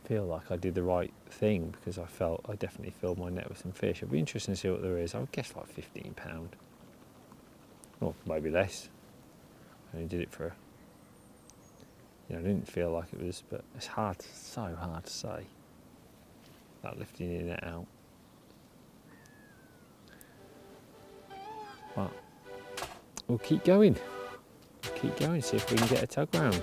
feel like I did the right thing, because I definitely filled my net with some fish. It'd be interesting to see what there is. I would guess like £15, or maybe less. I only did it for, I didn't feel like it was, but it's so hard to say, that lifting your net out. But we'll keep going, see if we can get a tug round.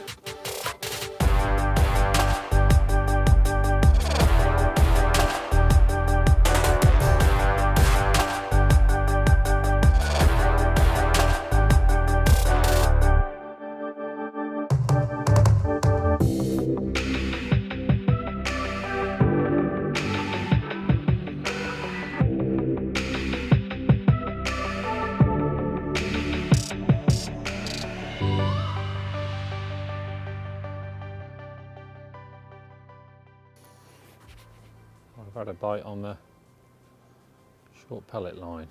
I've had a bite on the short pellet line,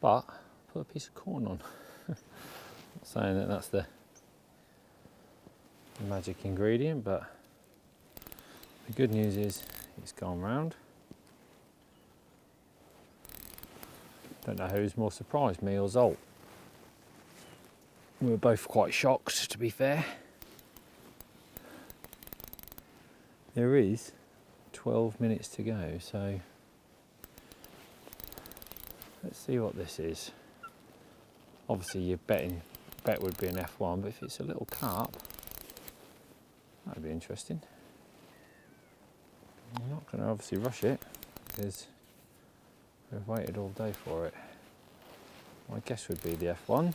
but put a piece of corn on. Not saying that that's the magic ingredient, but the good news is it's gone round. Don't know who's more surprised, me or Zolt. We were both quite shocked, to be fair. There is 12 minutes to go, so let's see what this is. Obviously your bet would be an F1, but if it's a little carp, that would be interesting. I'm not going to obviously rush it, because we've waited all day for it. My guess would be the F1.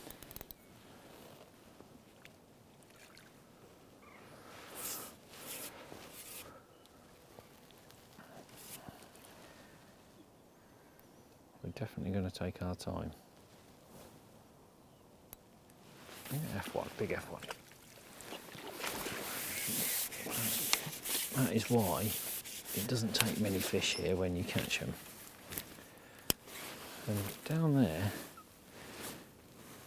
We're definitely going to take our time. Yeah, F1, big F1. That is why it doesn't take many fish here when you catch them. And down there,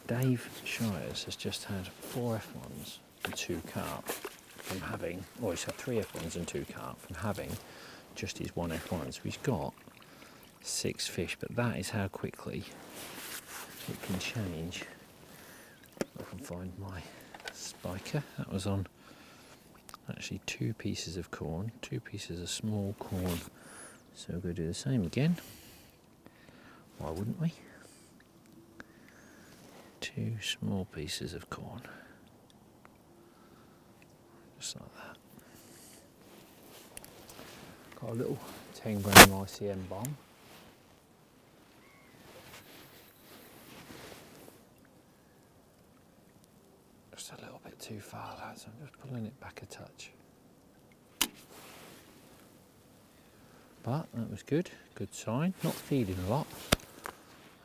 Dave Shires has just had 4 F1s and 2 carp from having, or he's had 3 F1s and 2 carp from having just his 1 F1. So he's got 6 fish, but that is how quickly it can change. I can find my spiker. That was on actually 2 pieces of corn, 2 pieces of small corn. So we're going to do the same again. Why wouldn't we? 2 small pieces of corn. Just like that. Got a little 10 gram ICM bomb. Just a little bit too far, lads. I'm just pulling it back a touch. But that was good sign. Not feeding a lot.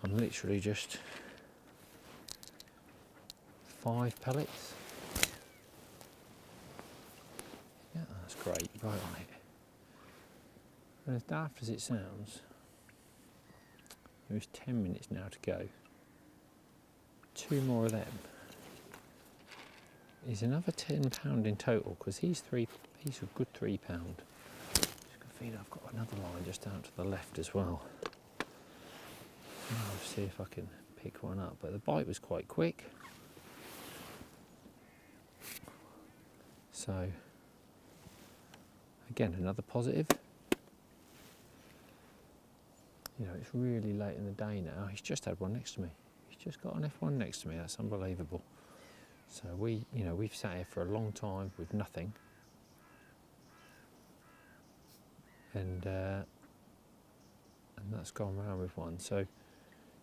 I'm literally just 5 pellets. Yeah, that's great, right on it. And as daft as it sounds, There's 10 minutes now to go. 2 more of them. Is another £10 in total, because he's a good £3. Just got a feeling I've got another line just out to the left as well. I'll see if I can pick one up, but the bite was quite quick. So, again, another positive. You know, it's really late in the day now. He's just had one next to me. He's just got an F1 next to me. That's unbelievable. So we've sat here for a long time with nothing. And that's gone round with one. So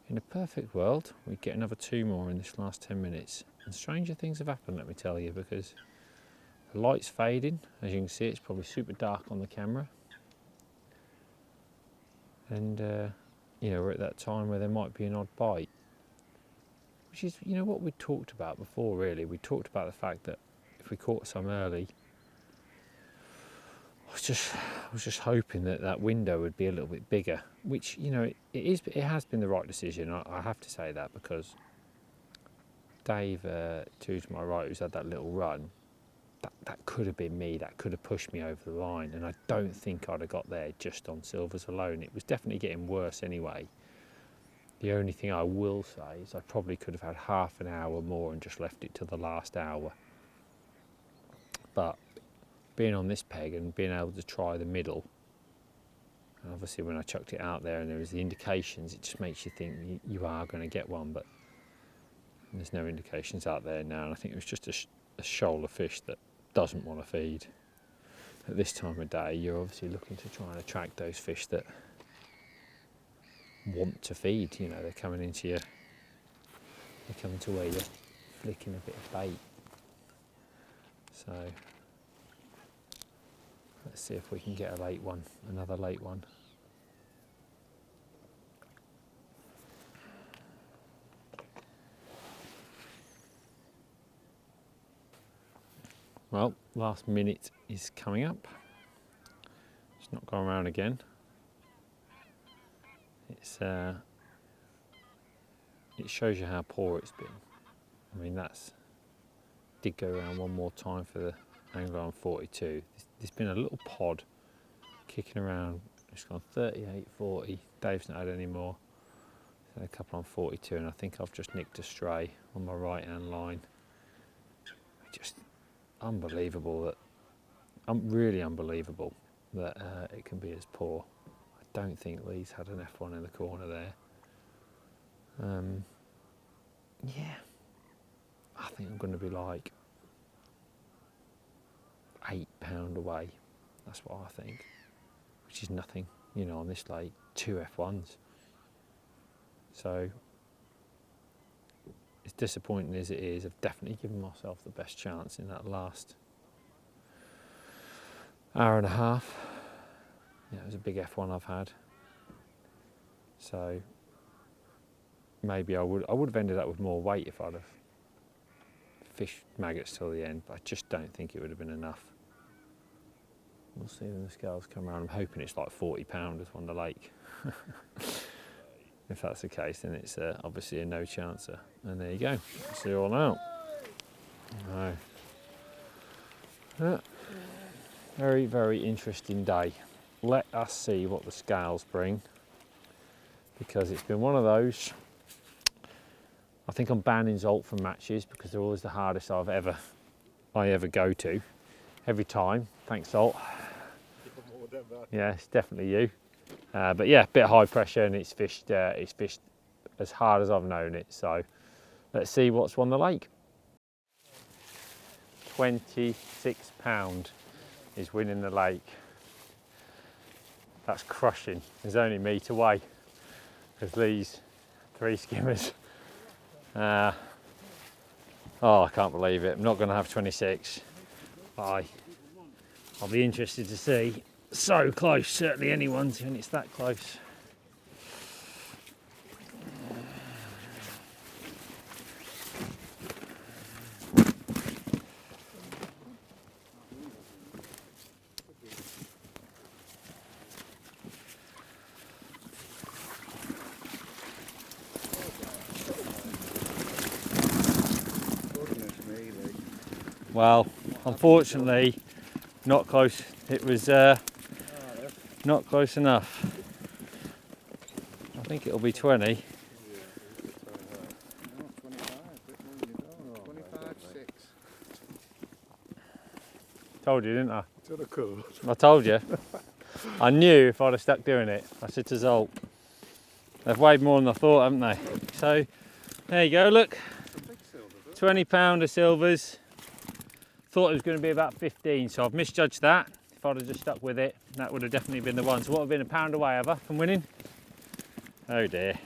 in a perfect world, we get another 2 more in this last 10 minutes. And stranger things have happened, let me tell you, because the light's fading. As you can see, it's probably super dark on the camera. And we're at that time where there might be an odd bite. Which is, what we talked about before, really. We talked about the fact that if we caught some early, I was just hoping that window would be a little bit bigger. Which, it has been the right decision. I have to say that, because Dave, to my right, who's had that little run, that could have been me. That could have pushed me over the line, and I don't think I'd have got there just on silvers alone. It was definitely getting worse anyway. The only thing I will say is I probably could have had half an hour more and just left it to the last hour. But being on this peg and being able to try the middle, and obviously when I chucked it out there and there was the indications, it just makes you think you are going to get one, but there's no indications out there now. And I think it was just a shoal of fish that doesn't want to feed. At this time of day, you're obviously looking to try and attract those fish that want to feed. They're coming into where you're flicking a bit of bait. So let's see if we can get another late one. Well, last minute is coming up. It's not gone around again. It shows you how poor it's been. I mean, did go around one more time for the angler on 42. There's been a little pod kicking around. It's gone 38, 40. Dave's not had any more. There's had a couple on 42, and I think I've just nicked a stray on my right hand line. Just unbelievable really unbelievable that it can be as poor. I don't think Lee's had an F1 in the corner there. Yeah, I think I'm going to be like £8 away. That's what I think, which is nothing, on this lake. 2 F1s. So, as disappointing as it is, I've definitely given myself the best chance in that last hour and a half. It was a big F1 I've had. So maybe I would have ended up with more weight if I'd have fished maggots till the end, but I just don't think it would have been enough. We'll see when the scales come around. I'm hoping it's like 40 pounders on the lake. If that's the case, then it's obviously a no chancer. And there you go. See you all out. No. Very, very interesting day. Let us see what the scales bring, because it's been one of those. I think I'm banning Zolt from matches because they're always the hardest I ever go to. Every time. Thanks, Zolt. Yeah, it's definitely you. But yeah, a bit of high pressure, and it's fished as hard as I've known it. So let's see what's won the lake. £26 is winning the lake. That's crushing. There's only me to weigh. There's Lee's 3 skimmers. I can't believe it. I'm not going to have 26. I'll be interested to see. So close, certainly anyone's when it's that close. Well, unfortunately, not close. It was not close enough. I think it'll be 20. 25.6. Told you, didn't I? To the cool. I told you. I knew if I'd have stuck doing it. I said to Zolt, they've weighed more than I thought, haven't they? So there you go, look. £20 of silvers. Thought it was going to be about 15, so I've misjudged that. If I'd have just stuck with it, that would have definitely been the one. So what have been £1 away, have I, from winning? Oh dear.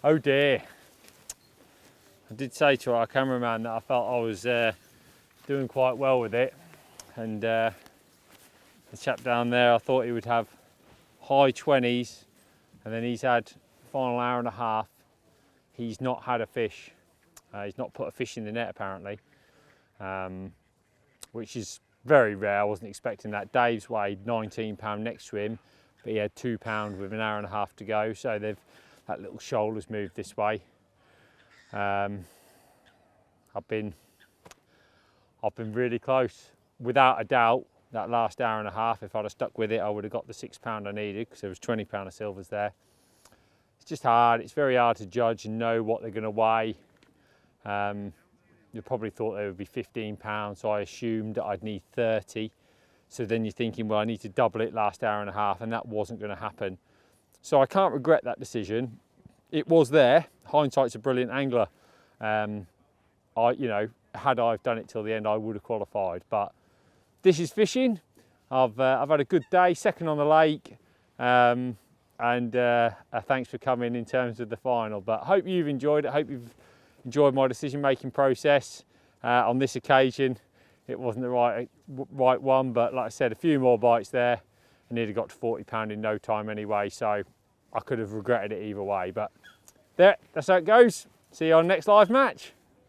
Oh dear. I did say to our cameraman that I felt I was doing quite well with it, and the chap down there, I thought he would have high 20s, and then he's had final hour and a half. He's not had a fish. He's not put a fish in the net apparently, which is very rare. I wasn't expecting that. Dave's weighed £19 next to him, but he had £2 with an hour and a half to go. So that little shoulder's moved this way. I've been really close. Without a doubt, that last hour and a half, if I'd have stuck with it, I would have got the £6 I needed, because there was £20 of silvers there. It's just hard. It's very hard to judge and know what they're going to weigh. You probably thought they would be £15, so I assumed that I'd need 30. So then you're thinking, well, I need to double it last hour and a half, and that wasn't going to happen. So I can't regret that decision. It was there. Hindsight's a brilliant angler. You know, had I done it till the end, I would have qualified. But this is fishing. I've had a good day, second on the lake, and thanks for coming in terms of the final. But I hope you've enjoyed it. I hope you've enjoyed my decision-making process. On this occasion, it wasn't the right one, but like I said, a few more bites there, I nearly got to £40 in no time anyway, so I could have regretted it either way. But there, that's how it goes. See you on next live match.